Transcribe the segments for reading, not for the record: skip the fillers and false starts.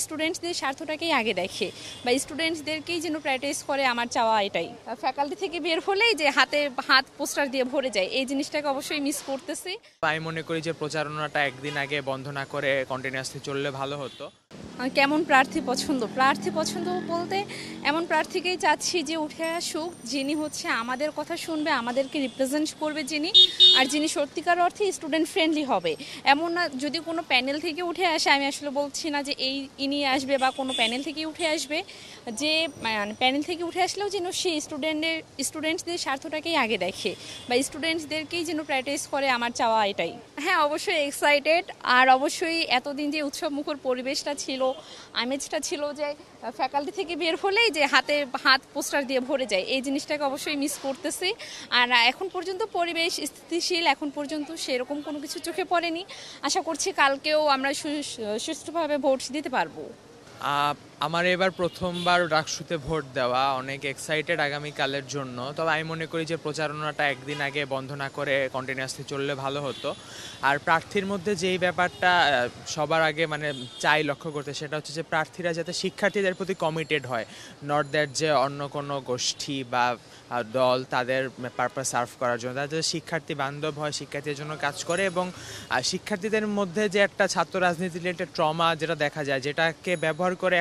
স্টুডেন্টসদের স্বার্থটাকেই আগে দেখে বা স্টুডেন্টসদেরকেই যেন প্র্যাকটিস করে, আমার চাওয়া এটাই। ফ্যাকাল্টি থেকে বের হলেই যে হাত পোস্টার দিয়ে ভরে যায়, এই জিনিসটাকে অবশ্যই মিস করতেছি। আমি মনে করি যে প্রচারণাটা একদিন আগে বন্ধ না করে কন্টিনিউয়াসলি চললে ভালো হতো। কেমন প্রার্থী পছন্দ বলতে এমন প্রার্থীকেই চাচ্ছি যে উঠে আসুক, যিনি হচ্ছে আমাদের কথা শুনবে, আমাদেরকে রিপ্রেজেন্ট করবে যিনি, আর যিনি সত্যিকার অর্থে স্টুডেন্ট ফ্রেন্ডলি হবে। এমন না যদি কোনো প্যানেল থেকে উঠে আসে, আমি আসলে বলছি না যে ইনি আসবে বা কোনো প্যানেল থেকে উঠে আসবে, যে প্যানেল থেকে উঠে আসলেও যেন সেই স্টুডেন্টসদের স্বার্থটাকেই আগে দেখে বা স্টুডেন্টসদেরকেই যেন প্র্যাকটিস করে, আমার চাওয়া এটাই। হ্যাঁ, অবশ্যই এক্সাইটেড। আর অবশ্যই এতদিন যে উৎসব মুখর পরিবেশটা ছিল, আমেজটা ছিল, যে ফ্যাকাল্টি থেকে বের হলেই যে হাত পোস্টার দিয়ে ভরে যায়, এই জিনিসটাকে অবশ্যই মিস করতেছি। আর এখন পর্যন্ত পরিবেশ স্থিতিশীল, এখন পর্যন্ত সেরকম কোনো কিছু চোখে পড়েনি। আশা করছি কালকেও আমরা সুষ্ঠুভাবে ভোট দিতে পারবো। আমার এবার প্রথমবার ডাকসুতে ভোট দেওয়া, অনেক এক্সাইটেড আগামীকালের জন্য। তবে আমি মনে করি যে প্রচারণাটা একদিন আগে বন্ধ না করে কন্টিনিউয়াসলি চললে ভালো হতো। আর প্রার্থীর মধ্যে যেই ব্যাপারটা সবার আগে লক্ষ্য করতে, সেটা হচ্ছে যে প্রার্থীরা যাতে শিক্ষার্থীদের প্রতি কমিটেড হয়, নট দ্যাট যে অন্য কোনো গোষ্ঠী বা দল তাদের পারপাস সার্ভ করার জন্য, তারা যাতে শিক্ষার্থী বান্ধব হয়, শিক্ষার্থীদের জন্য কাজ করে। এবং শিক্ষার্থীদের মধ্যে যে একটা ছাত্র রাজনীতি রিলেটেড ট্রমা যেটা দেখা যায়, যেটাকে ব্যবহার করে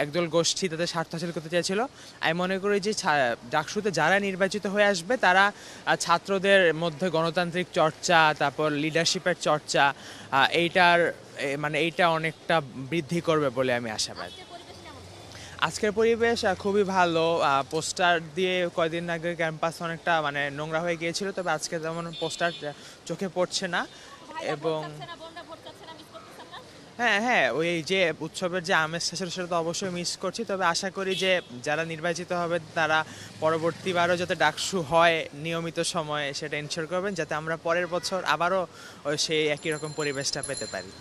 একদল গোষ্ঠী তাদের স্বার্থ হাসিল করতে চেয়েছিল, আমি মনে করি যে ডাকসুতে যারা নির্বাচিত হয়ে আসবে তারা ছাত্রদের মধ্যে গণতান্ত্রিক চর্চা, তারপর লিডারশিপের চর্চা, এইটা অনেকটা বৃদ্ধি করবে বলে আমি আশাবাদী। আজকের পরিবেশ খুবই ভালো। পোস্টার দিয়ে কয়েকদিন আগে ক্যাম্পাস অনেকটা নোংরা হয়ে গিয়েছিল, তবে আজকে তেমন পোস্টার চোখে পড়ছে না। এবং হ্যাঁ, ওই যে উৎসবের যে আমেজটা ছিল সেটা তো অবশ্যই মিস করছি। তবে আশা করি যে যারা নির্বাচিত হবে তারা পরবর্তীবারও যাতে ডাকসু হয় নিয়মিত সময়ে, সেটা এনশিওর করবেন, যাতে আমরা পরের বছর আবারও সেই একই রকম পরিবেশটা পেতে পারি।